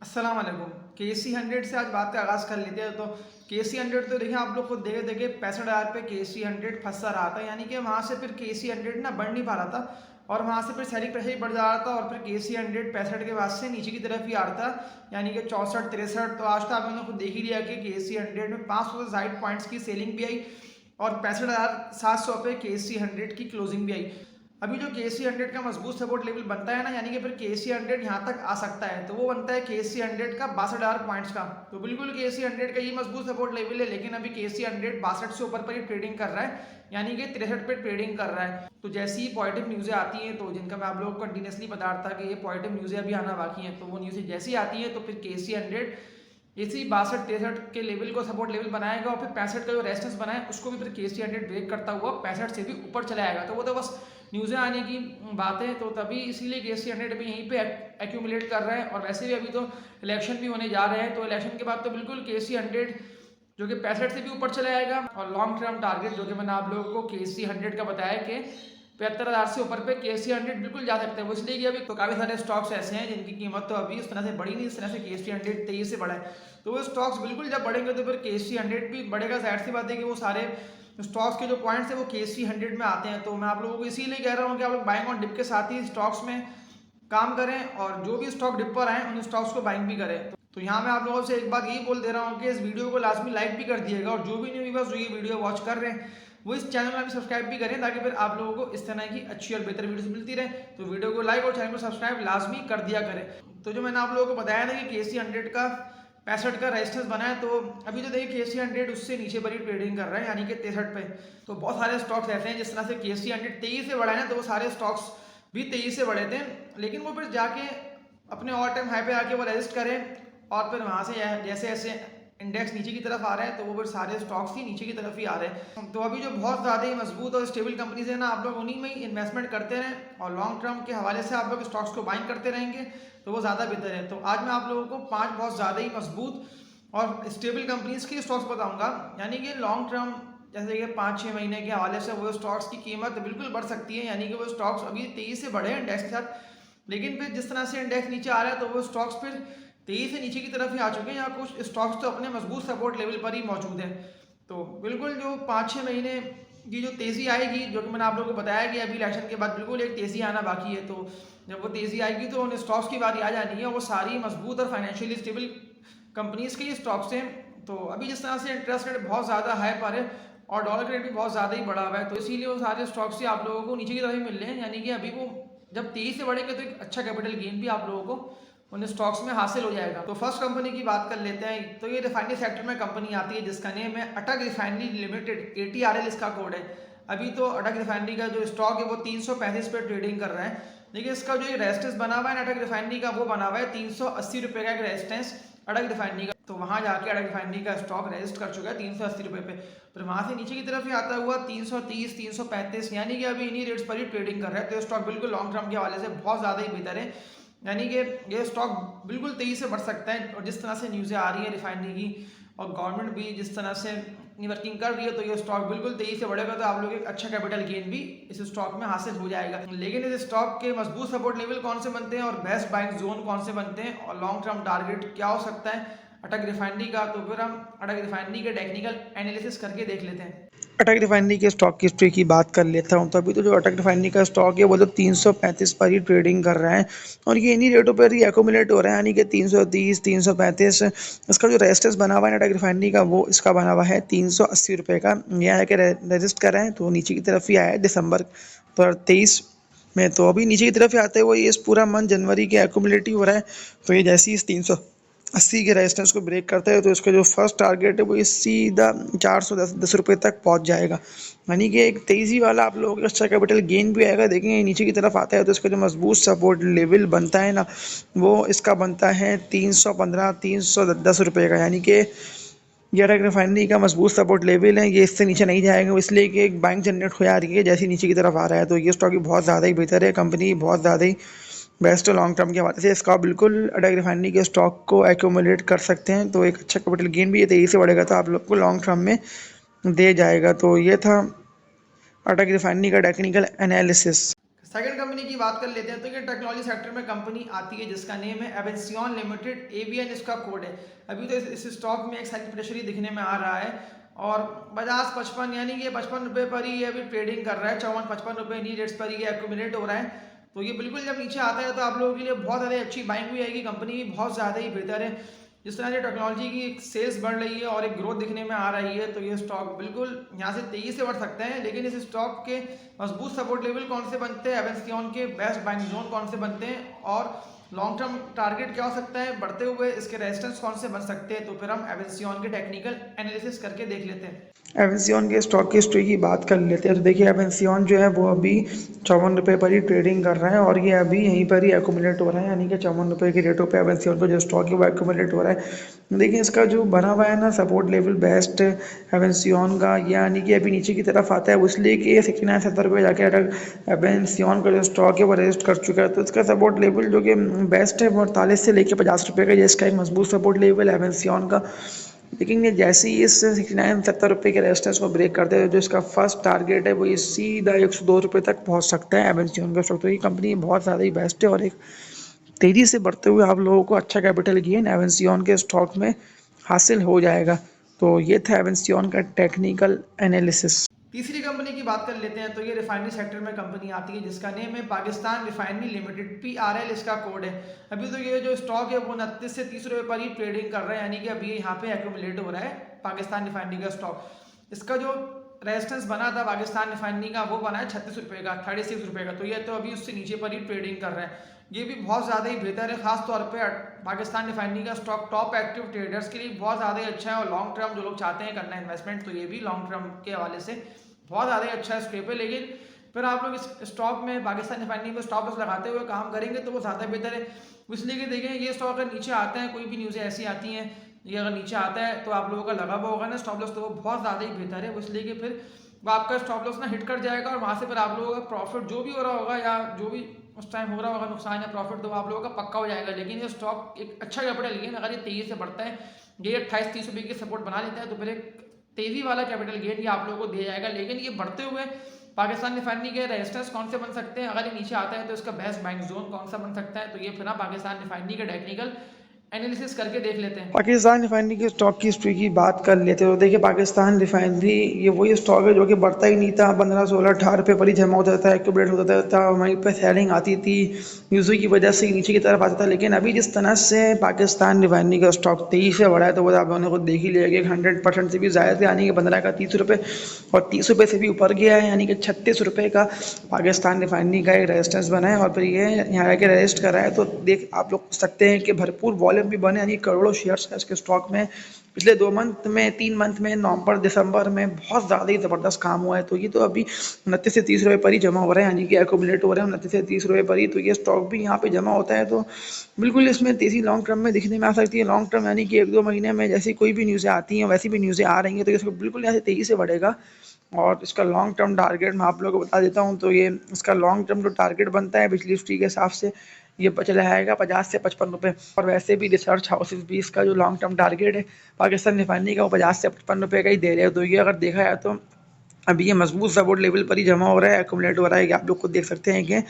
अस्सलाम वालेकुम। KC100 से आज बात का आगाज़ कर लेते हैं। तो KC100 तो देखिए आप लोग खुद देखे देखे 65,000 पे KC100 फंसा रहा था, यानी कि वहाँ से फिर KC100 ना बढ़ नहीं पा रहा था और वहाँ से फिर सेलिंग प्रेशर ही बढ़ जा रहा था और फिर KC100 65 के बाद से नीचे की तरफ ही आ रहा था, यानी कि 64 63। तो आज तो आप लोगों ने खुद देख ही लिया कि KC100 में 500 से ज़ायद पॉइंट्स की सेलिंग भी आई और 65,700 पे KC100 की क्लोजिंग भी आई। अभी जो KC100 का मजबूत सपोर्ट लेवल बनता है ना, यानी कि फिर KC100 यहाँ तक आ सकता है, तो वो बनता है KC100 का 62,000 पॉइंट्स का। तो बिल्कुल KC100 का ये मजबूत सपोर्ट लेवल है, लेकिन अभी KC100 62 से ऊपर पर ही ट्रेडिंग कर रहा है, यानी कि 63 पे ट्रेडिंग कर रहा है। तो जैसी ही पॉजिटिव न्यूज़ें आती हैं, तो जिनका मैं आप लोग को कंटिन्यूसली बता रहा था कि ये पॉजिटिव न्यूज़ें अभी आना बाकी हैं, तो वो न्यूज़ें जैसी आती हैं तो फिर KC100 इसी 62 63 के लेवल को सपोर्ट लेवल बनाएगा और फिर 65 का जो रेजिस्टेंस बनाए उसको भी फिर KC100 ब्रेक करता हुआ 65 से भी ऊपर चला आएगा। तो वो तो बस न्यूज़ें आने की बात है, तो तभी इसीलिए KC100 भी यहीं पे एक्यूमुलेट कर रहा है। और वैसे भी अभी तो इलेक्शन भी होने जा रहे हैं, तो इलेक्शन के बाद तो बिल्कुल KC100 जो कि 65 से भी ऊपर चला आएगा। और लॉन्ग टर्म टारगेट जो कि मैंने आप लोगों को KC100 का बताया कि 75,000 से ऊपर पे KC100 बिल्कुल जा सकते हैं। वो इसलिए कि अभी तो काफ़ी सारे स्टॉक्स ऐसे हैं जिनकी कीमत तो अभी उस तरह से बढ़ी नहीं, इस तरह से KC100 तेज़ी से बढ़ा है। तो वो स्टॉक्स बिल्कुल जब बढ़ेंगे तो फिर KC100 भी बढ़ेगा। जाहिर सी बात है कि वो सारे स्टॉक्स के जो पॉइंट्स है वो KC100 में आते हैं। तो मैं आप लोगों को इसीलिए कह रहा हूँ कि आप लोग बाइंग ऑन डिप के साथ ही स्टॉक्स में काम करें और जो भी स्टॉक डिप पर आए उन स्टॉक्स को बाइंग भी करें। तो यहाँ मैं आप लोगों से एक बात यही बोल दे रहा हूँ कि इस वीडियो को लाजमी लाइक भी कर दिएगा और जो भी न्यू व्यूअर्स जो ये वीडियो वॉच कर रहे हैं वो इस चैनल में भी सब्सक्राइब भी करें, ताकि फिर आप लोगों को इस तरह की अच्छी और बेहतर वीडियोस मिलती रहे। तो वीडियो को लाइक और चैनल को सब्सक्राइब लाजमी कर दिया करें। तो जो मैंने आप लोगों को बताया ना कि KC100 का 65 का रेजिस्टेंस बना है, तो अभी तो देखिए KC100 उससे नीचे पर ही ट्रेडिंग कर रहा है, यानी कि 63 पे। तो बहुत सारे स्टॉक्स ऐसे हैं जिस तरह से KC100 तेजी से बढ़ा है ना, तो वो सारे स्टॉक्स भी तेजी से बढ़े थे, लेकिन वो फिर जाके अपने ऑल टाइम हाई पे आके वो रेजिस्ट करें और फिर वहाँ से जैसे जैसे इंडेक्स नीचे की तरफ आ रहा है तो वो फिर सारे स्टॉक्स ही नीचे की तरफ ही आ रहे हैं। तो अभी जो बहुत ज़्यादा ही मजबूत और स्टेबल कंपनीज है ना, आप लोग उन्हीं में ही इन्वेस्टमेंट करते रहें और लॉन्ग टर्म के हवाले से आप लोग स्टॉक्स को बाइंग करते रहेंगे तो वो ज़्यादा बेहतर है। तो आज मैं आप लोगों को 5 बहुत ज़्यादा ही मजबूत और स्टेबल कंपनीज की स्टॉक्स बताऊँगा, यानी कि लॉन्ग टर्म जैसे कि 5-6 महीने के हवाले से वो स्टॉक्स की कीमत बिल्कुल बढ़ सकती है, यानी कि वो स्टॉक्स अभी तेज़ी से बढ़े हैं इंडेक्स के साथ, लेकिन फिर जिस तरह से इंडेक्स नीचे आ रहा है तो वो स्टॉक्स फिर तेज़ी से नीचे की तरफ ही आ चुके हैं, या कुछ स्टॉक्स तो अपने मजबूत सपोर्ट लेवल पर ही मौजूद हैं। तो बिल्कुल जो 5-6 महीने की जो तेज़ी आएगी, जो कि मैंने आप लोगों को बताया कि अभी इलेक्शन के बाद बिल्कुल एक तेज़ी आना बाकी है, तो जब वो तेज़ी आएगी तो उन स्टॉक्स की बारी आ जानी है। वो सारी मजबूत और फाइनेंशियली स्टेबल कंपनीज़ के ही स्टॉक्स हैं। तो अभी जिस तरह से इंटरेस्ट रेट बहुत ज़्यादा हाई पर है और डॉलर रेट भी बहुत ज़्यादा ही बढ़ा हुआ है, तो इसीलिए वो सारे स्टॉक्स ही आप लोगों को नीचे की तरफ ही मिल रहे हैं, यानी कि अभी वो जब तेज़ी से बढ़ेंगे तो एक अच्छा कैपिटल गेन भी आप लोगों को उन स्टॉक्स में हासिल हो जाएगा। तो फर्स्ट कंपनी की बात कर लेते हैं। तो ये रिफाइनरी सेक्टर में कंपनी आती है जिसका नेम है अटक रिफाइनरी लिमिटेड, ATRL इसका कोड है। अभी तो अटक रिफाइनरी का जो स्टॉक है वो 335 पे ट्रेडिंग कर रहा है, लेकिन इसका जो रेजिस्टेंस बना हुआ है अटक रिफाइनरी का, वो बना हुआ है 380 रुपये का एक रेजिस्टेंस अटक रिफाइनरी का। तो वहाँ जाके अटक रिफाइनरी का स्टॉक रजिस्ट कर चुका है 380 रुपये पे, फिर वहाँ से नीचे की तरफ ही आता हुआ 330 335, यानी कि अभी इन्हीं रेट्स पर ही ट्रेडिंग कर रहा है। तो स्टॉक बिल्कुल लॉन्ग टर्म के हवाले से बहुत ज़्यादा ही बेहतर है, यानी कि ये स्टॉक बिल्कुल तेज़ी से बढ़ सकता है। और जिस तरह से न्यूज़ें आ रही है रिफाइनरी की और गवर्नमेंट भी जिस तरह से वर्किंग कर रही है, तो ये स्टॉक बिल्कुल तेज़ी से बढ़ेगा। तो आप लोग एक अच्छा कैपिटल गेन भी इस स्टॉक में हासिल हो जाएगा। लेकिन इस स्टॉक के मजबूत सपोर्ट लेवल कौन से बनते हैं और बेस्ट बाइंग जोन कौन से बनते हैं और लॉन्ग टर्म टारगेट क्या हो सकता है अटक रिफाइनरी का, तो फिर हम अटक रिफाइनरी के टेक्निकल एनालिसिस करके देख लेते हैं। अटक रिफाइनरी के स्टॉक की हिस्ट्री की बात कर लेता हूं। तो अभी तो जो अटक रिफाइनरी का स्टॉक है वो तो 335 पर ही ट्रेडिंग कर रहा है और ये इन्हीं रेटों पर ही एक्यूमुलेट हो रहा है, यानी कि 330 335। इसका जो रेजिस्टेंस बना हुआ है अटक रिफाइनरी का, वो इसका बना हुआ है 380 रुपये का। यह है कि रजिस्ट कर रहे हैं तो नीचे की तरफ ही आया है दिसंबर पर 23 में। तो अभी नीचे की तरफ ही आते हुए ये इस पूरा मंथ जनवरी के एक्यूमुलेट ही हो रहा है। तो ये जैसे ही इस 380 के रेजिस्टेंस को ब्रेक करता है तो इसका जो फर्स्ट टारगेट है वो इस सीधा 410 रुपये तक पहुंच जाएगा, यानी कि एक तेज़ी वाला आप लोगों को अच्छा कैपिटल गेन भी आएगा। देखेंगे नीचे की तरफ आता है तो इसका जो मजबूत सपोर्ट लेवल बनता है ना, वो इसका बनता है 315 310 रुपये का, यानी कि ये अटक रिफाइनरी का मजबूत सपोर्ट लेवल है। ये इससे नीचे नहीं जाएगा, इसलिए कि एक बैंक जनरेट हो जा रही है जैसे नीचे की तरफ आ रहा है। तो ये स्टॉक भी बहुत ज़्यादा ही बेहतर है, कंपनी बहुत ज़्यादा ही बेस्ट लॉन्ग टर्म के हवाले से। इसका बिल्कुल अटक रिफाइनरी के स्टॉक को एक्यूमुलेट कर सकते हैं, तो एक अच्छा कैपिटल गेन भी ये तेज़ी से बढ़ेगा तो आप लोग को लॉन्ग टर्म में दे जाएगा। तो ये था अटक रिफाइनरी का टेक्निकल एनालिसिस। सेकंड कंपनी की बात कर लेते हैं तो ये टेक्नोलॉजी सेक्टर में कंपनी आती है जिसका नेम है एवेंसियन लिमिटेड, एवीएन इसका कोड है। अभी तो इस स्टॉक में एक सेलिंग प्रेशर ही दिखने में आ रहा है और 50-55 यानी कि 55 रुपये पर ही ये अभी ट्रेडिंग कर रहा है। 54-55 रुपये इन्हीं रेट्स पर ही ये एक्यूमुलेट हो रहा है। तो ये बिल्कुल जब नीचे आता है तो आप लोगों के लिए बहुत ज़्यादा अच्छी बाइंग भी आएगी। कंपनी भी बहुत ज़्यादा ही बेहतर है। जिस तरह से टेक्नोलॉजी की एक सेल्स बढ़ रही है और एक ग्रोथ दिखने में आ रही है तो ये स्टॉक बिल्कुल यहाँ से तेजी से बढ़ सकते हैं। लेकिन इस स्टॉक के मजबूत सपोर्ट लेवल कौन से बनते हैं, एवेंसियन के बेस्ट बाइंग जोन कौन से बनते हैं और लॉन्ग टर्म टारगेट क्या हो सकता है, बढ़ते हुए इसके रेजिस्टेंस कौन से बन सकते हैं, तो फिर हम एवेंसियन के टेक्निकल एनालिसिस करके देख लेते हैं। एवेंसियन के स्टॉक की हिस्ट्री की बात कर लेते हैं तो देखिए एवेंसियन जो है वो अभी 54 रुपये पर ही ट्रेडिंग कर रहा है और ये अभी यहीं पर ही एक्यूमुलेट हो रहा है, यानी कि 54 रुपये के रेटों पे एवेंसियन का जो स्टॉक है वो एक्यूमुलेट हो रहा है। देखिए इसका जो बना हुआ है ना सपोर्ट लेवल बेस्ट एवेंसियन का, यानी कि अभी नीचे की तरफ आता है, इसलिए कि 69-70 रुपये जाके अगर एवेंसियन का जो स्टॉक है वो रजिस्ट कर चुका है। तो इसका सपोर्ट लेवल जो कि बेस्ट है वो 48 से लेकर 50 रुपये का, ये इसका एक मजबूत सपोर्ट लेवल है एवेंसियन का। लेकिन ये जैसे ही इस 69-70 रुपये के रेजिस्टेंस को ब्रेक करते हैं, जो इसका फर्स्ट टारगेट है वो ये सीधा 102 रुपये तक पहुंच सकता है एवेंसियन का स्टॉक। तो ये कंपनी बहुत ज़्यादा ही बेस्ट है और एक तेज़ी से बढ़ते हुए आप लोगों को अच्छा कैपिटल गेन एवेंसियन के स्टॉक में हासिल हो जाएगा। तो ये था एवेंसियन का टेक्निकल एनालिसिस। तीसरी कंपनी की बात कर लेते हैं तो ये रिफाइनरी सेक्टर में कंपनी आती है जिसका नेम है पाकिस्तान रिफाइनरी लिमिटेड, PRL इसका कोड है। अभी तो ये जो स्टॉक है वो 29 से 30 रुपये पर ही ट्रेडिंग कर रहा है, यानी कि अभी यहाँ पे एक्यूमुलेट हो रहा है पाकिस्तान रिफाइनरी का स्टॉक। इसका जो रेजिस्टेंस बना था पाकिस्तान रिफाइनरी का वो बना है 36 रुपये का, 36 रुपये का। तो ये तो अभी उससे नीचे पर ही ट्रेडिंग कर रहा है। ये भी बहुत ज़्यादा ही बेहतर है, खास तौर पे पाकिस्तान रिफाइनरी का स्टॉक टॉप एक्टिव ट्रेडर्स के लिए बहुत ज़्यादा ही अच्छा है और लॉन्ग टर्म जो लोग चाहते हैं करना इन्वेस्टमेंट तो ये भी लॉन्ग टर्म के हवाले से बहुत ज़्यादा ही अच्छा स्टेप है। लेकिन फिर आप लोग इस स्टॉक में पाकिस्तान रिफाइनरी में स्टॉप लॉस लगाते हुए काम करेंगे तो वो ज़्यादा बेहतर है। इसलिए कि देखें ये स्टॉक अगर नीचे आता है, कोई भी न्यूज़ें ऐसी आती हैं, ये अगर नीचे आता है तो आप लोगों का लगा हुआ होगा ना स्टॉप लॉस, तो वो बहुत ज़्यादा ही बेहतर है। इसलिए कि फिर वो आपका स्टॉप लॉस ना हिट कर जाएगा और वहाँ से फिर आप लोगों का प्रॉफिट जो भी हो रहा होगा या जो भी उस टाइम हो रहा होगा नुकसान या प्रॉफिट, तो आप लोगों का पक्का हो जाएगा। लेकिन ये स्टॉक एक अच्छा कैपिटल गेन अगर ये तेज़ी से बढ़ता है, ये 28-30 रुपये की सपोर्ट बना लेता है, तो फिर एक तेज़ी वाला कैपिटल गेन ये आप लोगों को दिया जाएगा। लेकिन ये बढ़ते हुए पाकिस्तान रिफाइनरी के रेजिस्टेंस कौन से बन सकते हैं, अगर ये नीचे आता है तो इसका बेस्ट बाइंग जोन कौन सा बन सकता है, तो ये फिर पाकिस्तान रिफाइनरी के टेक्निकल एनालिसिस करके देख लेते हैं। पाकिस्तान रिफाइनरी के स्टॉक की हिस्ट्री की बात कर लेते हो। देखिए पाकिस्तान रिफाइनरी ये वही स्टॉक है जो कि बढ़ता ही नहीं था, 15-16-18 रुपये पर ही जमा होता था, एक्यूमुलेट होता था, वहीं पर सेलिंग आती थी, न्यूज़ों की वजह से नीचे की तरफ आता था। लेकिन अभी जिस तरह से पाकिस्तान रिफाइनरी का स्टॉक तेजी से बढ़ा है तो वो आप लोगों ने खुद देख ही लिया कि 100% से भी ज़्यादा थे, यानी कि 15 का 30 रुपये और 30 रुपये से भी ऊपर गया है, यानी कि 36 रुपये का पाकिस्तान रिफाइनरी का एक रेजिस्टेंस बना है और फिर ये यहाँ आके रेजिस्ट कर रहा है। तो देख आप लोग सकते हैं कि भरपूर वॉल्यूम भी बने, यानी करोड़ों शेयर्स है इसके स्टॉक में। पिछले 2 मंथ में 3 मंथ में नवंबर दिसंबर में बहुत ज़्यादा ही ज़बरदस्त काम हुआ है। तो ये तो अभी 29 से 30 रुपये पर ही जमा हो रहा है, यानी कि एक्यूमुलेट हो रहा है 29 से 30 रुपये पर ही। तो ये स्टॉक भी यहाँ पे जमा होता है तो बिल्कुल इसमें तेज़ी लॉन्ग टर्म में दिखने में आ सकती है। लॉन्ग टर्म यानी कि 1-2 महीने में जैसी कोई भी न्यूज़ें आती हैं वैसी भी न्यूज़ें आ रही हैं तो इसको बिल्कुल यहाँ से तेज़ी से बढ़ेगा। और इसका लॉन्ग टर्म टारगेट मैं आप लोगों को बता देता हूँ। तो ये इसका लॉन्ग टर्म जो टारगेट बनता है पिछली हिस्ट्री के हिसाब से ये चला आएगा 50 से 55 रुपये। और वैसे भी रिसर्च हाउसेस भी इसका जो लॉन्ग टर्म टारगेट है पाकिस्तान रिफाइनरी का वो 50 से 55 रुपये का ही दे रहे हैं। तो ये अगर देखा जाए तो अभी ये मजबूत सपोर्ट लेवल पर ही जमा हो रहा है, एक्यूमुलेट हो रहा है। कि आप लोग खुद देख सकते हैं कि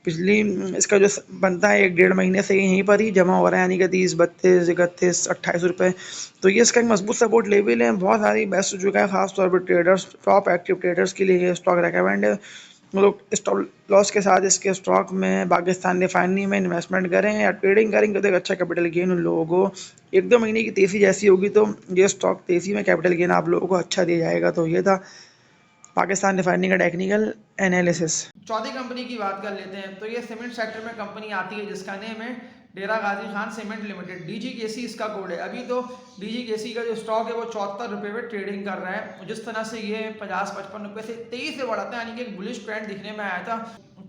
पिछली इसका जो बनता है 1-1.5 महीने से यहीं पर ही जमा हो रहा है, यानी कि 30, 32, 31, 28 रुपये। तो ये इसका एक मजबूत सपोर्ट लेवल है, बहुत सारी बेस्ट हो चुका है, खासतौर पर ट्रेडर्स, टॉप एक्टिव ट्रेडर्स के लिए ये स्टॉक रिकमेंड है। वो लोग स्टॉप लॉस के साथ इसके स्टॉक में पाकिस्तान रिफाइनरी में इन्वेस्टमेंट करें या ट्रेडिंग करेंगे तो एक अच्छा कैपिटल गेन उन लोगों को 1-2 महीने की तेज़ी जैसी होगी तो ये स्टॉक तेज़ी में कैपिटल गेन आप लोगों को अच्छा दिया जाएगा। तो ये था पाकिस्तान रिफाइनरी का टेक्निकल एनालिसिस। चौथी कंपनी की बात कर लेते हैं तो ये सीमेंट सेक्टर में कंपनी आती है जिसका नेम है डेरा Ghazi Khan cement limited, DGKC इसका कोड है। अभी तो DGKC का जो स्टॉक है वो 74 रुपये में ट्रेडिंग कर रहा है। जिस तरह से ये 50-55 रुपये से तेजी से बढ़ा था, यानी कि एक बुलिश ट्रेंड दिखने में आया था।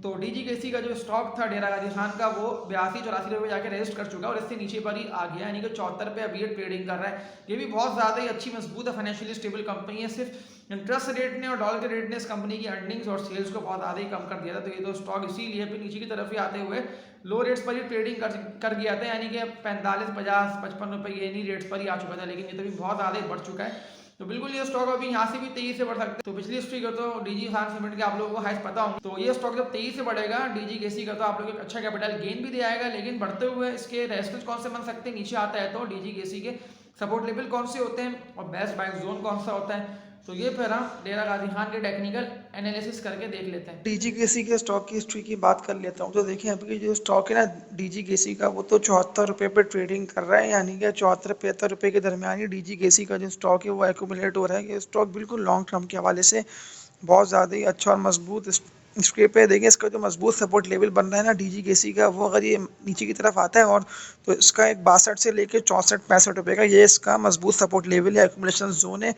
तो DGKC का जो स्टॉक था डेरा गाजी खान का वो 82-84 रुपये जाके रजिस्ट कर चुका है और इससे नीचे पर ही आ गया, यानी कि 74 रुपये अभी ये ट्रेडिंग कर रहा है। ये भी बहुत ज़्यादा ही अच्छी मजबूत है, फाइनेंशियली स्टेबल कंपनी है। सिर्फ इंटरेस्ट रेट ने और डॉलर के रेट ने इस कंपनी की अर्निंग्स और सेल्स को बहुत ज़्यादा ही कम कर दिया था। तो ये तो स्टॉक इसीलिए फिर नीचे की तरफ ही आते हुए लो रेट्स पर ही ट्रेडिंग कर गया था, यानी कि 45, 50, 55 रुपये ये नहीं रेट्स पर ही आ चुका था। लेकिन ये तो भी बहुत ज़्यादा ही बढ़ चुका है। तो बिल्कुल ये स्टॉक अभी यहाँ से भी तेजी से बढ़ सकता है। तो पिछली हिस्ट्री का तो डीजी फार्म सीमेंट के आप लोगों को हाइस्ट पता होंगे, तो ये स्टॉक जब तेजी से बढ़ेगा डीजी केसी का तो आप लोग एक अच्छा कैपिटल गेन भी दे आएगा, लेकिन बढ़ते हुए इसके रेजिस्टेंस कौन से बन सकते हैं नीचे आता है तो डीजी केसी के सपोर्ट लेवल कौन से होते हैं और बेस्ट बाइंग जोन कौन सा होता है, तो ये फिर हम डेरा गाजी खान के टेक्निकल एनालिसिस करके देख लेते हैं। डीजीकेसी के स्टॉक की हिस्ट्री की बात कर लेता हूँ। तो देखिए अभी जो स्टॉक है ना डीजीकेसी का, वो तो 74 रुपये पर ट्रेडिंग कर रहा है, यानी कि 74-75 रुपये के दरमियान ही डीजीकेसी का जो स्टॉक है वो एक्यूमुलेट हो रहा है। ये स्टॉक बिल्कुल लॉन्ग टर्म के हवाले से बहुत ज़्यादा ही अच्छा और मजबूत इसके पे देखिए इसका जो मजबूत सपोर्ट लेवल बन रहा है ना डीजीकेसी का, वो अगर ये नीचे की तरफ आता है और तो इसका एक 62 से लेकर 64-65 रुपये का ये इसका मजबूत सपोर्ट लेवल है, एक्यूमुलेशन जोन है।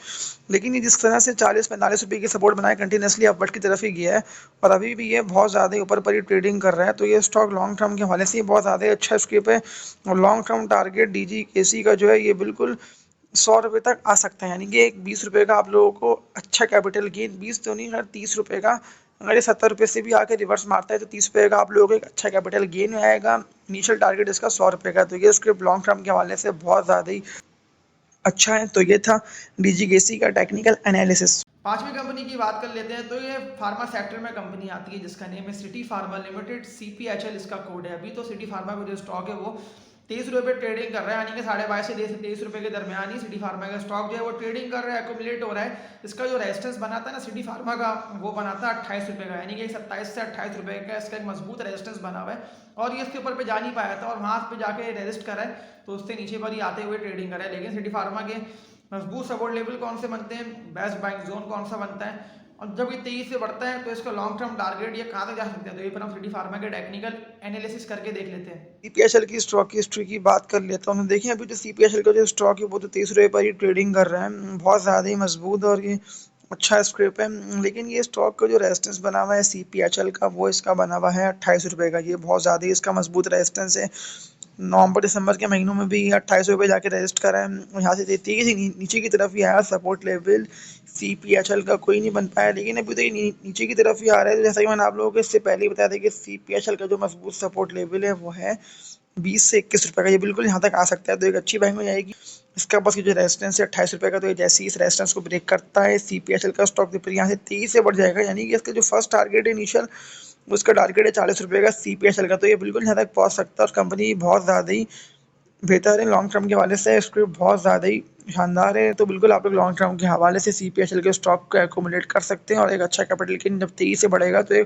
लेकिन ये जिस तरह से 40-45 रुपये की सपोर्ट बनाए कंटिन्यूसली अपवर्ड की तरफ ही गया है और अभी भी ये बहुत ज़्यादा ही ऊपर पर ही ट्रेडिंग कर रहा है, तो ये स्टॉक लॉन्ग टर्म के हवाले से बहुत ज़्यादा अच्छा स्क्रिप है। और लॉन्ग टर्म टारगेट डीजीकेसी का जो है ये बिल्कुल 100 रुपये तक आ सकता है, यानी कि एक 20 रुपये का आप लोगों को अच्छा कैपिटल गेन, 20 तो नहीं हर 30 रुपये का, अगर ये 70 रुपये से भी आके रिवर्स मारता है तो 30 रुपये का आप लोगों को एक अच्छा कैपिटल गेन आएगा। इनिशियल टारगेट इसका 100 रुपये का, तो ये स्क्रिप्ट लॉन्ग टर्म के हवाले से बहुत ज़्यादा ही अच्छा है। तो ये था डीजीकेसी का टेक्निकल एनालिसिस। पांचवी कंपनी की बात कर लेते हैं, तो ये फार्मा सेक्टर में कंपनी आती है जिसका नेम है सिटी फार्मा लिमिटेड, CPHL इसका कोड है। अभी तो सिटी फार्मा का जो स्टॉक है वो 23 रुपये पे ट्रेडिंग कर रहा है, यानी कि 22.5 से 23 रुपये के दरमियान ही सिटी फार्मा का स्टॉक जो है वो ट्रेडिंग कर रहा है, एक्यूमुलेट हो रहा है। इसका जो रेजिस्टेंस बनाता है ना सिटी फार्मा का, वो बनाता है 28 रुपये का, यानी कि 27 से 28 रुपये का इसका एक मजबूत रेजिस्टेंस बना हुआ है और ये इसके ऊपर पे जा नहीं पाया था और वहाँ पे जाके रेजिस्ट करा है, तो उससे नीचे पर ही आते हुए ट्रेडिंग करा है। लेकिन सिटी फार्मा के मजबूत सपोर्ट लेवल कौन से बनते हैं, बेस्ट बाइंग जोन कौन सा बनता है, और जब ये तेजी से बढ़ता है तो इसका लॉन्ग टर्म टारगेट ये कहाँ तक जा सकते हैं, तो ये पर हम सिटी फार्मा के टेक्निकल एनालिसिस करके देख लेते हैं। सीपीएचएल की स्टॉक की हिस्ट्री की बात कर लेता हूँ। देखिए अभी जो सीपीएचएल का जो स्टॉक है वो तो 23 रुपये पर ही ट्रेडिंग कर रहा है, बहुत ज़्यादा ही मजबूत और ये अच्छा स्क्रिप है। लेकिन ये स्टॉक का जो रेजिस्टेंस बना हुआ है सीपीएचएल का, वो इसका बना हुआ है 28 रुपये का, ये बहुत ज़्यादा ही इसका मजबूत रेजिस्टेंस है। नवंबर दिसंबर के महीनों में भी 28 रुपये जाके रजिस्ट करा है और यहाँ से तेजी से नीचे की तरफ ही आया। सपोर्ट लेवल सीपीएचएल का कोई नहीं बन पाया, लेकिन अभी तो ये नीचे की तरफ ही आ रहा है। तो जैसा कि मैंने आप लोगों को इससे पहले ही बताया था कि सीपीएचएल का जो मजबूत सपोर्ट लेवल है वो है 20 से 21 रुपये का, ये बिल्कुल यहाँ तक आ सकता है, तो एक अच्छी बाइंग हो जाएगी। इसका बस जो रेजिस्टेंस है 28 रुपये का, तो ये जैसे ही इस रेजिस्टेंस को ब्रेक करता है सीपीएचएल का स्टॉक फिर यहाँ से तेजी से बढ़ जाएगा, यानी कि इसका जो फर्स्ट टारगेट है इनिशियल उसका टारगेट है 40 रुपये का सीपीएचएल का, तो ये बिल्कुल यहाँ तक पहुँच सकता है और कंपनी बहुत ज़्यादा ही बेहतर है लॉन्ग टर्म के हवाले से, स्क्रिप्ट बहुत ज़्यादा ही शानदार है। तो बिल्कुल आप लोग लॉन्ग टर्म के हवाले से सीपीएचएल के स्टॉक को एक्यूमुलेट कर सकते हैं और एक अच्छा कैपिटल गेन जब तेजी से बढ़ेगा तो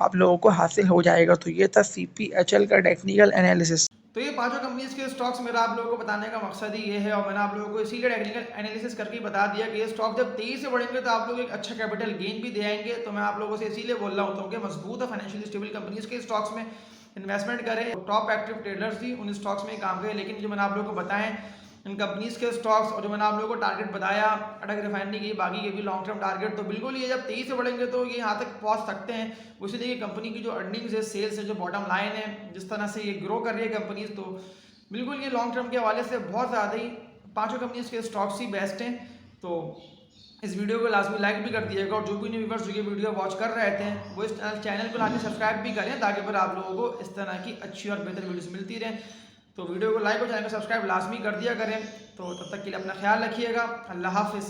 आप लोगों को हासिल हो जाएगा। तो ये था सीपीएचएल का टेक्निकल एनालिसिस। तो ये पांचों कंपनीज के स्टॉक्स मेरा आप लोगों को बताने का मकसद ही ये है और मैंने आप लोगों को इसीलिए टेक्निकल एनालिसिस करके ही बता दिया कि ये स्टॉक जब तेजी से बढ़ेंगे तो आप लोग एक अच्छा कैपिटल गेन भी दे आएंगे। तो मैं आप लोगों से इसीलिए बोल रहा हूँ कि मजबूत और फाइनेंशियली स्टेबल कंपनीज के स्टॉक्स में इन्वेस्टमेंट करें। टॉप एक्टिव ट्रेडर्स ही उन स्टॉक्स में काम करें, लेकिन जो मैंने आप लोगों को बताएं इन कंपनीज के स्टॉक्स और जो मैंने आप लोगों को टारगेट बताया अटक रिफाइनरी की बाकी के भी लॉन्ग टर्म टारगेट, तो बिल्कुल ये जब तेजी से बढ़ेंगे तो ये यहाँ तक पहुँच सकते हैं। उसी देखिए कंपनी की जो अर्निंग्स है, सेल्स है, जो बॉटम लाइन है, जिस तरह से ये ग्रो कर रही है कंपनीज, तो बिल्कुल ये लॉन्ग टर्म के हवाले से बहुत ज़्यादा ही पांचों कंपनीज के स्टॉक्स ही बेस्ट हैं। तो इस वीडियो को लाजमी लाइक भी कर दिएगा और जो भी न्यू व्यूअर्स जो ये वीडियो वॉच कर रहे थे वो इस चैनल को लाजमी सब्सक्राइब भी करें ताकि फिर आप लोगों को इस तरह की अच्छी और बेहतर वीडियोस मिलती रहें। तो वीडियो को लाइक और चैनल को सब्सक्राइब लाजमी कर दिया करें। तो तब तक के लिए अपना ख्याल रखिएगा। अल्लाह हाफिज़।